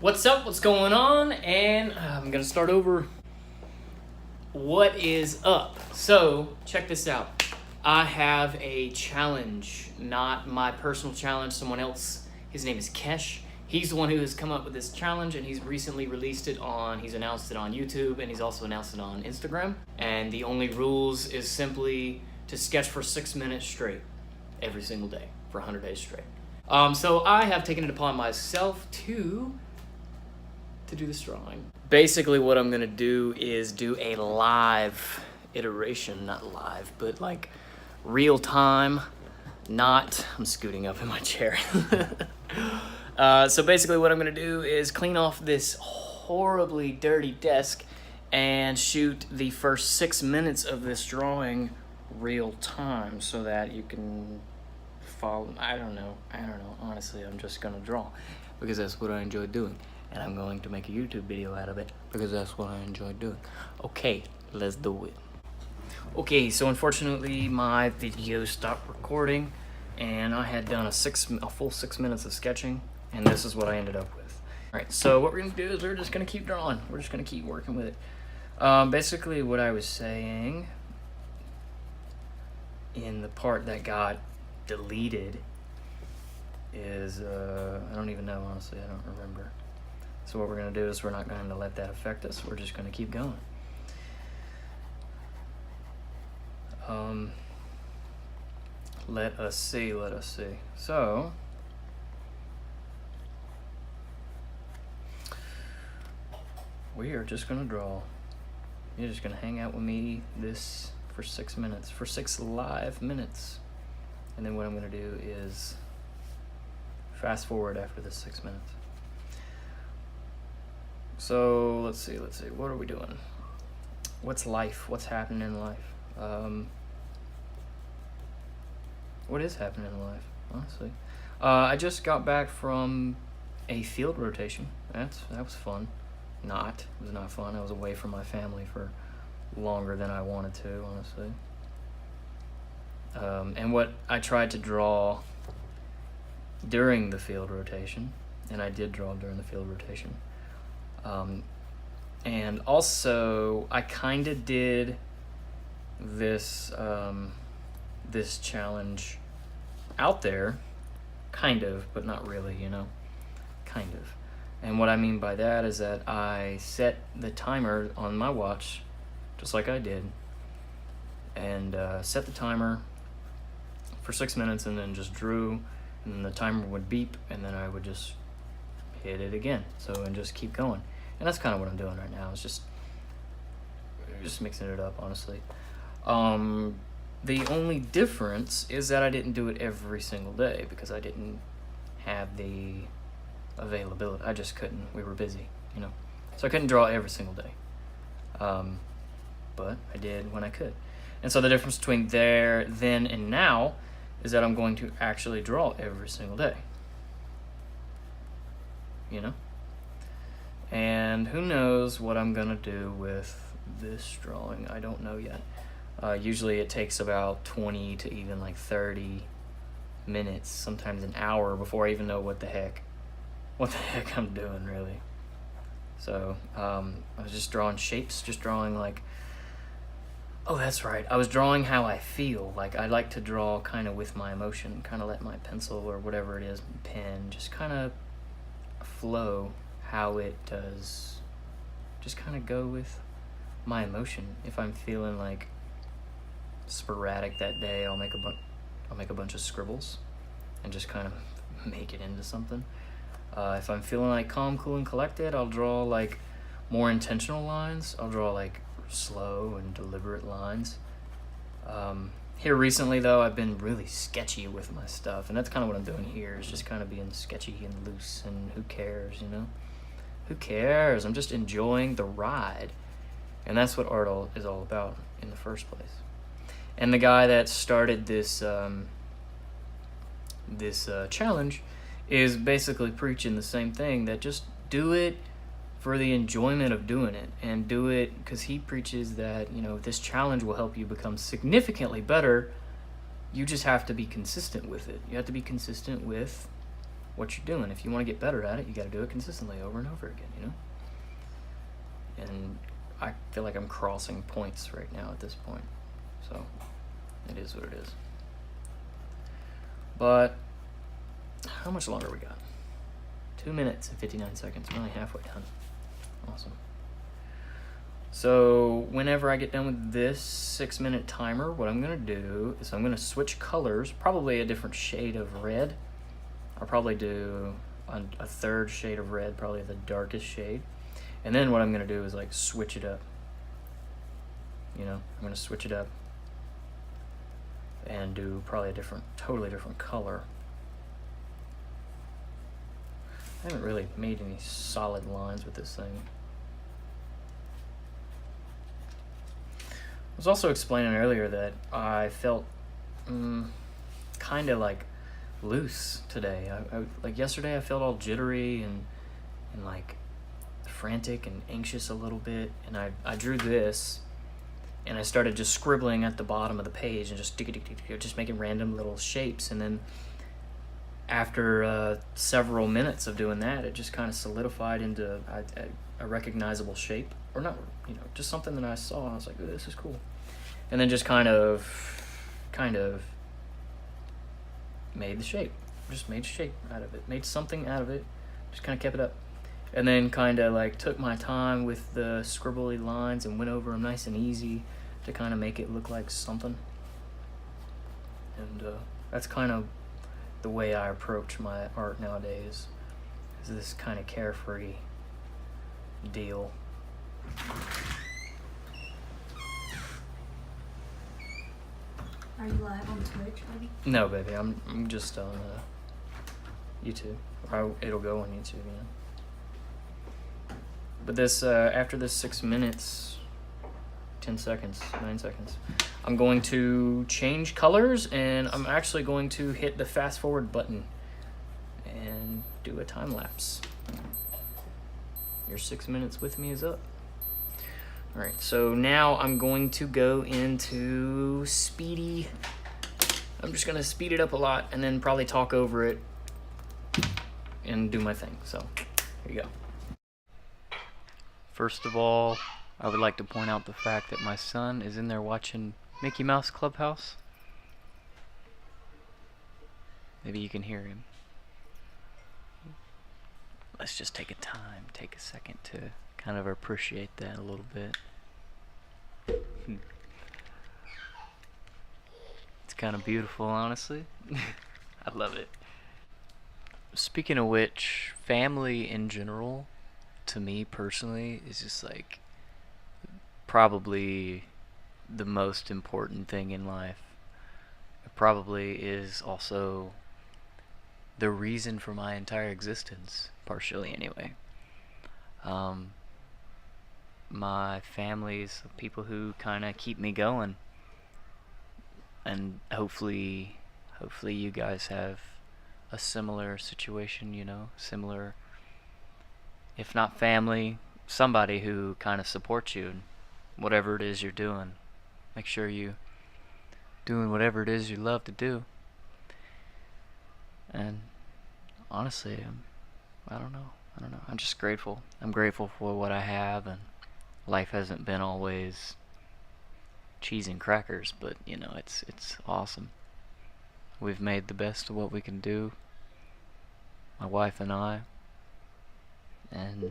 What's up? What's going on? And I'm gonna start over. What is up? So, check this out. I have a challenge, not my personal challenge, someone else. His name is Kesh. He's the one who has come up with this challenge, and he's recently released it he's announced it on YouTube, and he's also announced it on Instagram. And the only rules is simply to sketch for 6 minutes straight, every single day, for 100 days straight. So I have taken it upon myself to do this drawing. Basically what I'm gonna do is do a live iteration, not live, but like real time, I'm scooting up in my chair. So basically what I'm gonna do is clean off this horribly dirty desk and shoot the first 6 minutes of this drawing real time so that you can follow. I don't know, honestly, I'm just gonna draw because that's what I enjoy doing. And I'm going to make a YouTube video out of it because that's what I enjoy doing. Okay, let's do it. Okay, so unfortunately my video stopped recording and I had done a full 6 minutes of sketching, and this is what I ended up with. All right, so what we're gonna do is we're just gonna keep drawing. We're just gonna keep working with it. Basically what I was saying in the part that got deleted is, I don't even know, honestly, I don't remember. So what we're going to do is we're not going to let that affect us. We're just going to keep going. Let us see. So, we are just going to draw. You're just going to hang out with me for 6 minutes, for 6 live minutes. And then what I'm going to do is fast forward after this 6 minutes. So let's see, what are we doing? What's life? What's happening in life? What is happening in life, honestly? I just got back from a field rotation. That was fun. It was not fun. I was away from my family for longer than I wanted to, honestly. And what I tried to draw during the field rotation, and I did draw during the field rotation, and also I kind of did this this challenge out there, kind of, but not really, kind of. And what I mean by that is that I set the timer on my watch, just like I did, and set the timer for 6 minutes, and then just drew, and then the timer would beep, and then I would just hit it again, and just keep going. And that's kind of what I'm doing right now. It's just mixing it up, honestly. The only difference is that I didn't do it every single day because I didn't have the availability. I just couldn't. We were busy, so I couldn't draw every single day. But I did when I could. And so the difference between then and now is that I'm going to actually draw every single day. And who knows what I'm gonna do with this drawing. I don't know yet. Usually it takes about 20 to even like 30 minutes, sometimes an hour, before I even know what the heck I'm doing, really. So I was just drawing shapes, just drawing like, oh, that's right, I was drawing how I feel. Like I like to draw kind of with my emotion, kind of let my pencil or whatever it is, pen, just kind of flow how it does, just kind of go with my emotion. If I'm feeling like sporadic that day, I'll make a bunch of scribbles and just kind of make it into something. If I'm feeling like calm, cool, and collected, I'll draw like more intentional lines. I'll draw like slow and deliberate lines. Here recently though, I've been really sketchy with my stuff, and that's kind of what I'm doing here, is just kind of being sketchy and loose, and who cares, Who cares? I'm just enjoying the ride. And that's what art is all about in the first place. And the guy that started this challenge is basically preaching the same thing, that just do it for the enjoyment of doing it, and do it because he preaches that, this challenge will help you become significantly better. You just have to be consistent with it. You have to be consistent with what you're doing. If you want to get better at it, you got to do it consistently over and over again, you know? And I feel like I'm crossing points right now at this point. So it is what it is. But how much longer we got? 2 minutes and 59 seconds. We're only halfway done. Awesome. So whenever I get done with this 6-minute timer, what I'm going to do is I'm going to switch colors, probably a different shade of red. I'll probably do a third shade of red, probably the darkest shade. And then what I'm going to do is like switch it up. You know, I'm going to switch it up and do probably a totally different color. I haven't really made any solid lines with this thing. I was also explaining earlier that I felt kind of like loose today. Like yesterday I felt all jittery and like frantic and anxious a little bit, and I drew this and I started just scribbling at the bottom of the page and just making random little shapes, and then after several minutes of doing that, it just kind of solidified into a recognizable shape, or not, you know, just something that I saw and I was like, oh, this is cool. And then just kind of made the shape, just made shape out of it, made something out of it, just kind of kept it up. And then kind of like took my time with the scribbly lines and went over them nice and easy to kind of make it look like something. And that's kind of the way I approach my art nowadays, is this kind of carefree deal. Are you live on Twitch, baby? No, baby, I'm just on YouTube. It'll go on YouTube, you know. But this after this 6 minutes, 10 seconds, 9 seconds, I'm going to change colors, and I'm actually going to hit the fast forward button and do a time lapse. Your 6 minutes with me is up. All right, so now I'm going to go into speedy. I'm just gonna speed it up a lot and then probably talk over it and do my thing. So here you go. First of all, I would like to point out the fact that my son is in there watching Mickey Mouse Clubhouse. Maybe you can hear him. Let's just take a second to kind of appreciate that a little bit. It's kind of beautiful, honestly. I love it. Speaking of which, family in general, to me personally, is just like probably the most important thing in life. It probably is also the reason for my entire existence, partially anyway. My family's people who kind of keep me going, and hopefully you guys have a similar situation, you know, similar, if not family, somebody who kind of supports you in whatever it is you're doing. Make sure you doing whatever it is you love to do. And honestly, I don't know. I'm just grateful. I'm grateful for what I have, and life hasn't been always cheese and crackers, but you know, it's awesome. We've made the best of what we can do, my wife and I, and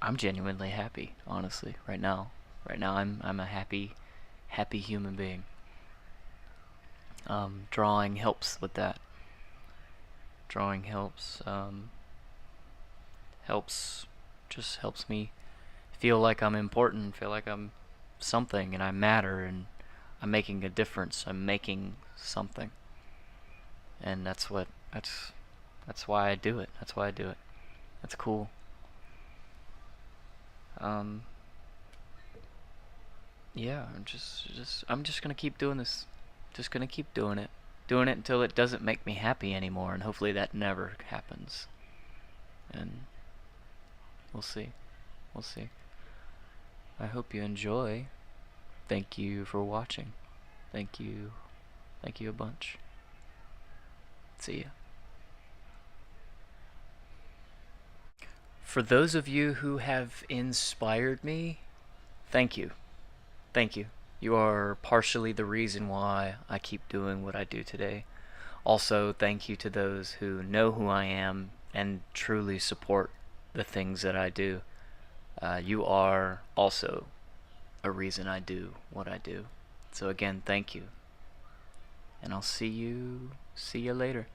I'm genuinely happy, honestly, right now. Right now I'm a happy human being. Drawing helps with that. Drawing helps helps me feel like I'm important, feel like I'm something and I matter and I'm making a difference. I'm making something. And that's why I do it. That's why I do it. That's cool. Yeah, I'm just gonna keep doing this. Just gonna keep doing it. Doing it until it doesn't make me happy anymore, and hopefully that never happens. And we'll see. We'll see. I hope you enjoy. Thank you for watching. Thank you. Thank you a bunch. See ya. For those of you who have inspired me, thank you. Thank you. You are partially the reason why I keep doing what I do today. Also, thank you to those who know who I am and truly support the things that I do. You are also a reason I do what I do. So again, thank you. And I'll see you later.